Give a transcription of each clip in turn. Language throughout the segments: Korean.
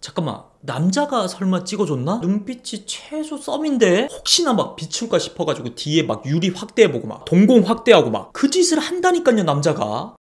잠깐만, 남자가 설마 찍어줬나? 눈빛이 최소 썸인데? 혹시나 막 비출까 싶어가지고 뒤에 막 유리 확대해보고 막 동공 확대하고 막 그 짓을 한다니까요, 남자가.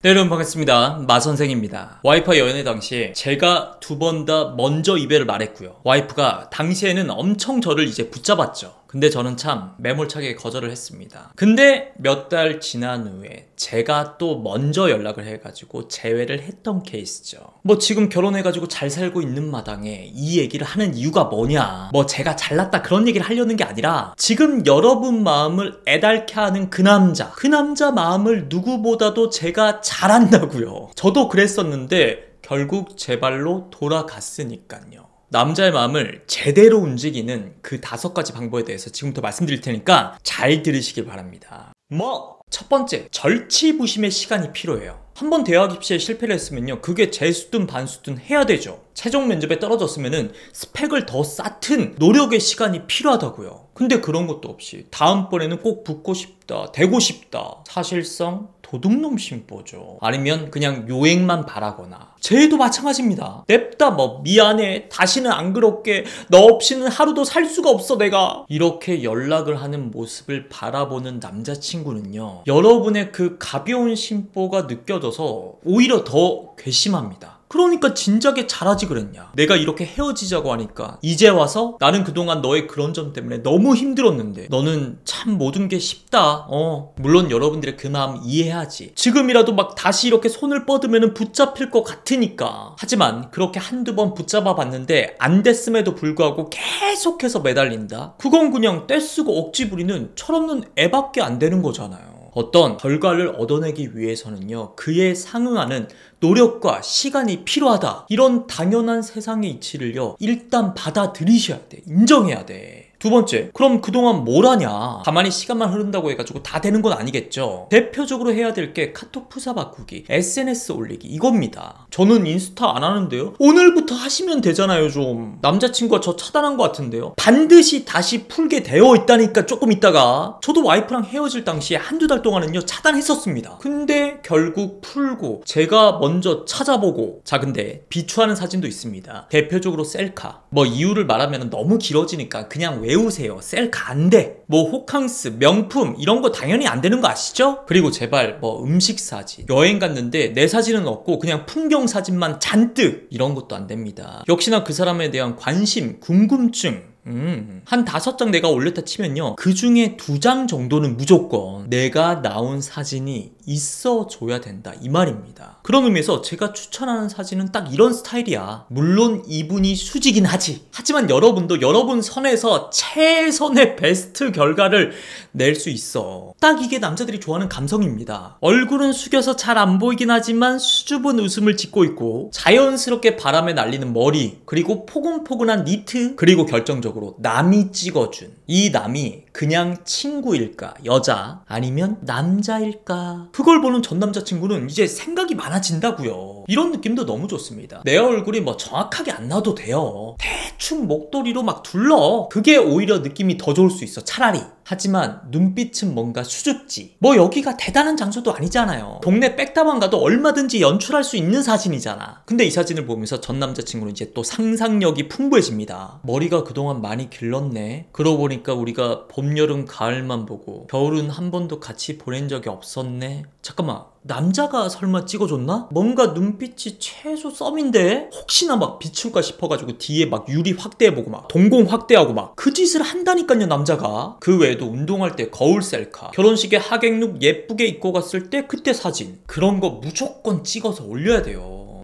네, 여러분 반갑습니다. 마선생입니다. 와이프와 연애 당시에 제가 2번 다 먼저 이별을 말했고요. 와이프가 당시에는 엄청 저를 이제 붙잡았죠. 근데 저는 참 매몰차게 거절을 했습니다. 근데 몇 달 지난 후에 제가 또 먼저 연락을 해가지고 재회를 했던 케이스죠. 뭐 지금 결혼해가지고 잘 살고 있는 마당에 이 얘기를 하는 이유가 뭐냐, 뭐 제가 잘났다 그런 얘기를 하려는 게 아니라 지금 여러분 마음을 애달게 하는 그 남자 마음을 누구보다도 제가 잘 안다고요. 저도 그랬었는데 결국 제 발로 돌아갔으니까요. 남자의 마음을 제대로 움직이는 그 5가지 방법에 대해서 지금부터 말씀드릴 테니까 잘 들으시길 바랍니다. 첫 번째, 절치부심의 시간이 필요해요. 한번 대학 입시에 실패를 했으면요, 그게 재수든 반수든 해야 되죠. 최종 면접에 떨어졌으면은 스펙을 더 쌓든 노력의 시간이 필요하다고요. 근데 그런 것도 없이 다음번에는 꼭 붙고 싶다, 되고 싶다. 사실상 도둑놈 심보죠. 아니면 그냥 요행만 바라거나. 쟤도 마찬가지입니다. 냅다 뭐 미안해, 다시는 안 그럴게, 너 없이는 하루도 살 수가 없어 내가. 이렇게 연락을 하는 모습을 바라보는 남자친구는요, 여러분의 그 가벼운 심보가 느껴져서 오히려 더 괘씸합니다. 그러니까 진작에 잘하지 그랬냐. 내가 이렇게 헤어지자고 하니까 이제 와서 나는 그동안 너의 그런 점 때문에 너무 힘들었는데 너는 참 모든 게 쉽다. 물론 여러분들의 그 마음 이해하지. 지금이라도 막 다시 이렇게 손을 뻗으면 붙잡힐 것 같으니까. 하지만 그렇게 한두 번 붙잡아 봤는데 안 됐음에도 불구하고 계속해서 매달린다? 그건 그냥 떼쓰고 억지 부리는 철없는 애밖에 안 되는 거잖아요. 어떤 결과를 얻어내기 위해서는요, 그에 상응하는 노력과 시간이 필요하다. 이런 당연한 세상의 이치를요, 일단 받아들이셔야 돼. 인정해야 돼. 두 번째, 그럼 그동안 뭘 하냐? 가만히 시간만 흐른다고 해가지고 다 되는 건 아니겠죠. 대표적으로 해야 될 게 카톡 프사 바꾸기, SNS 올리기, 이겁니다. 저는 인스타 안 하는데요, 오늘부터 하시면 되잖아요. 좀 남자친구가 저 차단한 것 같은데요, 반드시 다시 풀게 되어 있다니까. 조금 있다가 저도 와이프랑 헤어질 당시에 한두 달 동안은요 차단했었습니다. 근데 결국 풀고 제가 먼저 찾아보고. 자, 근데 비추하는 사진도 있습니다. 대표적으로 셀카. 뭐 이유를 말하면 너무 길어지니까 그냥 외우세요. 셀카 안 돼. 뭐 호캉스, 명품 이런 거 당연히 안 되는 거 아시죠? 그리고 제발 뭐 음식 사진, 여행 갔는데 내 사진은 없고 그냥 풍경 사진만 잔뜩, 이런 것도 안 됩니다. 역시나 그 사람에 대한 관심, 궁금증, 한 5장 내가 올렸다 치면요, 그 중에 2장 정도는 무조건 내가 나온 사진이 있어줘야 된다, 이 말입니다. 그런 의미에서 제가 추천하는 사진은 딱 이런 스타일이야. 물론 이분이 수지긴 하지만 여러분도 여러분 선에서 최선의 베스트 결과를 낼 수 있어. 딱 이게 남자들이 좋아하는 감성입니다. 얼굴은 숙여서 잘 안 보이긴 하지만 수줍은 웃음을 짓고 있고, 자연스럽게 바람에 날리는 머리, 그리고 포근포근한 니트, 그리고 결정적으로 남이 찍어준, 이 남이 그냥 친구일까, 여자 아니면 남자일까, 그걸 보는 전 남자친구는 이제 생각이 많아진다고요. 이런 느낌도 너무 좋습니다. 내 얼굴이 뭐 정확하게 안 나와도 돼요. 대충 목도리로 막 둘러. 그게 오히려 느낌이 더 좋을 수 있어, 차라리. 하지만 눈빛은 뭔가 수줍지. 뭐 여기가 대단한 장소도 아니잖아요. 동네 백다방 가도 얼마든지 연출할 수 있는 사진이잖아. 근데 이 사진을 보면서 전 남자친구는 이제 또 상상력이 풍부해집니다. 머리가 그동안 많이 길렀네. 그러고 보니까 우리가 봄, 여름, 가을만 보고 겨울은 한 번도 같이 보낸 적이 없었네. 잠깐만, 남자가 설마 찍어줬나? 뭔가 눈빛이 최소 썸인데? 혹시나 막 비출까 싶어가지고 뒤에 막 유리 확대해보고 막 동공 확대하고 막 그 짓을 한다니까요, 남자가. 그 외에도 운동할 때 거울 셀카, 결혼식에 하객룩 예쁘게 입고 갔을 때 그때 사진, 그런 거 무조건 찍어서 올려야 돼요.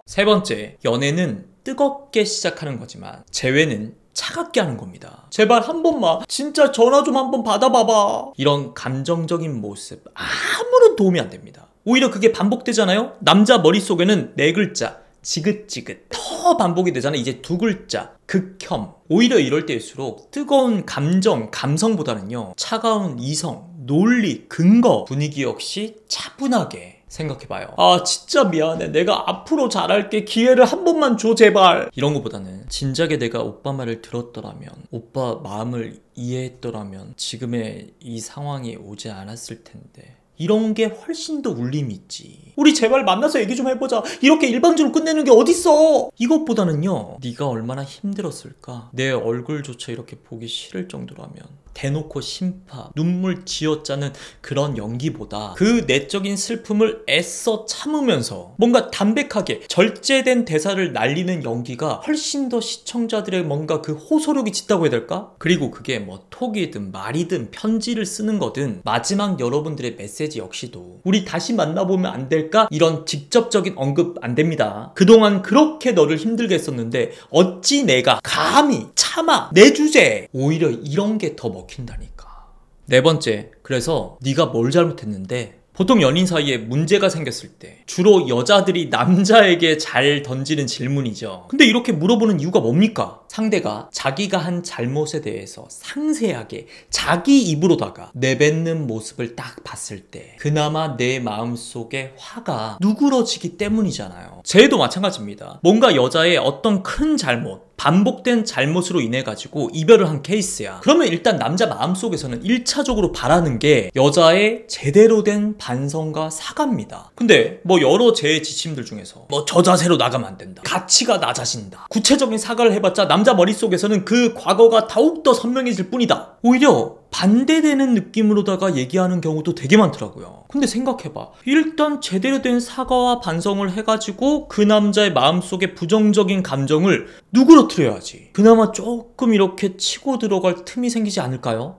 세 번째, 연애는 뜨겁게 시작하는 거지만 재회는 차갑게 하는 겁니다. 제발 한 번만 진짜 전화 좀 한번 받아봐봐. 이런 감정적인 모습 아무런 도움이 안 됩니다. 오히려 그게 반복되잖아요. 남자 머릿속에는 4글자 지긋지긋 더 반복이 되잖아. 이제 2글자 극혐. 오히려 이럴 때일수록 뜨거운 감정, 감성보다는요, 차가운 이성, 논리, 근거, 분위기 역시 차분하게 생각해봐요. 아 진짜 미안해, 내가 앞으로 잘할게, 기회를 한 번만 줘 제발. 이런 것보다는 진작에 내가 오빠 말을 들었더라면, 오빠 마음을 이해했더라면 지금의 이 상황이 오지 않았을 텐데. 이런 게 훨씬 더 울림이 있지. 우리 제발 만나서 얘기 좀 해보자. 이렇게 일방적으로 끝내는 게 어딨어. 이것보다는요, 네가 얼마나 힘들었을까. 내 얼굴조차 이렇게 보기 싫을 정도라면 대놓고 심파, 눈물 쥐어짜는 그런 연기보다 그 내적인 슬픔을 애써 참으면서 뭔가 담백하게 절제된 대사를 날리는 연기가 훨씬 더 시청자들의 뭔가 그 호소력이 짙다고 해야 될까? 그리고 그게 뭐 톡이든 말이든 편지를 쓰는 거든 마지막 여러분들의 메시지 역시도 우리 다시 만나보면 안 될까? 이런 직접적인 언급 안 됩니다. 그동안 그렇게 너를 힘들게 했었는데 어찌 내가 감히 참아 내 주제에 오히려 이런 게 더 먹힌다니까. 네 번째, 그래서 네가 뭘 잘못했는데 보통 연인 사이에 문제가 생겼을 때 주로 여자들이 남자에게 잘 던지는 질문이죠. 근데 이렇게 물어보는 이유가 뭡니까? 상대가 자기가 한 잘못에 대해서 상세하게 자기 입으로다가 내뱉는 모습을 딱 봤을 때 그나마 내 마음속에 화가 누그러지기 때문이잖아요. 쟤도 마찬가지입니다. 뭔가 여자의 어떤 큰 잘못, 반복된 잘못으로 인해 가지고 이별을 한 케이스야. 그러면 일단 남자 마음속에서는 1차적으로 바라는 게 여자의 제대로 된 반성과 사과입니다. 근데 뭐 여러 제 지침들 중에서 뭐 저 자세로 나가면 안 된다, 가치가 낮아진다, 구체적인 사과를 해봤자 남자 머릿속에서는 그 과거가 더욱더 선명해질 뿐이다, 오히려 반대되는 느낌으로다가 얘기하는 경우도 되게 많더라고요. 근데 생각해봐. 일단 제대로 된 사과와 반성을 해가지고 그 남자의 마음속에 부정적인 감정을 누그러뜨려야지 그나마 조금 이렇게 치고 들어갈 틈이 생기지 않을까요?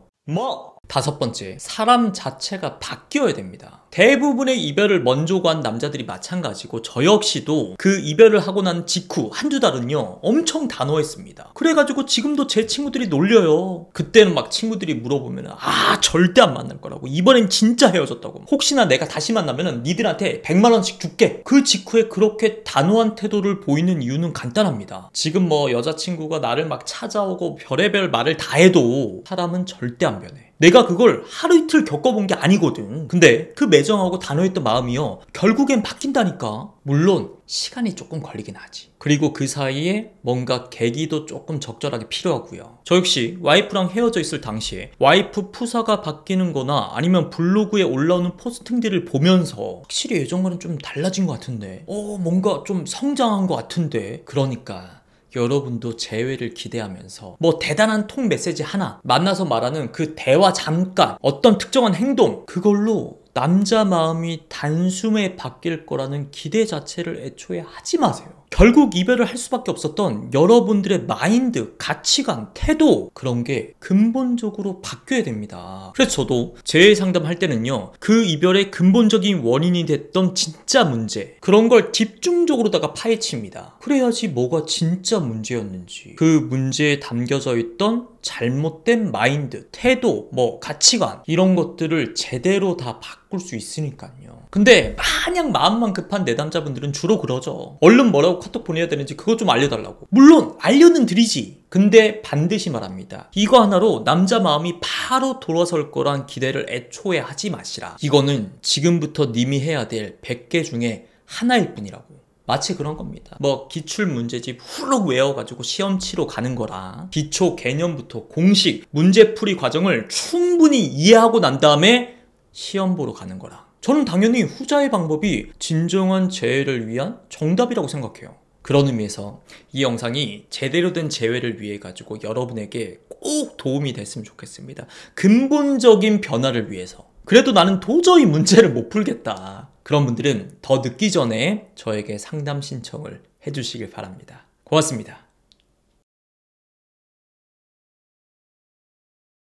다섯 번째, 사람 자체가 바뀌어야 됩니다. 대부분의 이별을 먼저 간 남자들이 마찬가지고 저 역시도 그 이별을 하고 난 직후 한두 달은요 엄청 단호했습니다. 그래가지고 지금도 제 친구들이 놀려요. 그때는 막 친구들이 물어보면 절대 안 만날 거라고, 이번엔 진짜 헤어졌다고, 혹시나 내가 다시 만나면 니들한테 100만원씩 줄게. 그 직후에 그렇게 단호한 태도를 보이는 이유는 간단합니다. 지금 뭐 여자친구가 나를 막 찾아오고 별의별 말을 다 해도 사람은 절대 안 변해. 내가 그걸 하루 이틀 겪어본 게 아니거든. 근데 그 매정하고 단호했던 마음이요 결국엔 바뀐다니까. 물론 시간이 조금 걸리긴 하지. 그리고 그 사이에 뭔가 계기도 조금 적절하게 필요하고요. 저 역시 와이프랑 헤어져 있을 당시에 와이프 푸사가 바뀌는 거나 아니면 블로그에 올라오는 포스팅들을 보면서 확실히 예전과는 좀 달라진 것 같은데 뭔가 좀 성장한 것 같은데, 그러니까 여러분도 재회를 기대하면서 뭐 대단한 톡 메시지 하나, 만나서 말하는 그 대화 잠깐, 어떤 특정한 행동, 그걸로 남자 마음이 단숨에 바뀔 거라는 기대 자체를 애초에 하지 마세요. 결국 이별을 할 수밖에 없었던 여러분들의 마인드, 가치관, 태도, 그런 게 근본적으로 바뀌어야 됩니다. 그래서 저도 재회 상담할 때는요 그 이별의 근본적인 원인이 됐던 진짜 문제, 그런 걸 집중적으로다가 파헤칩니다. 그래야지 뭐가 진짜 문제였는지, 그 문제에 담겨져 있던 잘못된 마인드, 태도, 뭐 가치관, 이런 것들을 제대로 다 바꿀 수 있으니까요. 근데 마냥 마음만 급한 내담자분들은 주로 그러죠. 얼른 뭐라고 카톡 보내야 되는지 그것 좀 알려달라고. 물론 알려는 드리지. 근데 반드시 말합니다. 이거 하나로 남자 마음이 바로 돌아설 거란 기대를 애초에 하지 마시라. 이거는 지금부터 님이 해야 될 100개 중에 하나일 뿐이라고. 마치 그런 겁니다. 뭐 기출문제집 후룩 외워가지고 시험 치러 가는 거라 기초 개념부터 공식, 문제풀이 과정을 충분히 이해하고 난 다음에 시험 보러 가는 거라. 저는 당연히 후자의 방법이 진정한 재회를 위한 정답이라고 생각해요. 그런 의미에서 이 영상이 제대로 된 재회를 위해 가지고 여러분에게 꼭 도움이 됐으면 좋겠습니다. 근본적인 변화를 위해서. 그래도 나는 도저히 문제를 못 풀겠다, 그런 분들은 더 늦기 전에 저에게 상담 신청을 해주시길 바랍니다. 고맙습니다.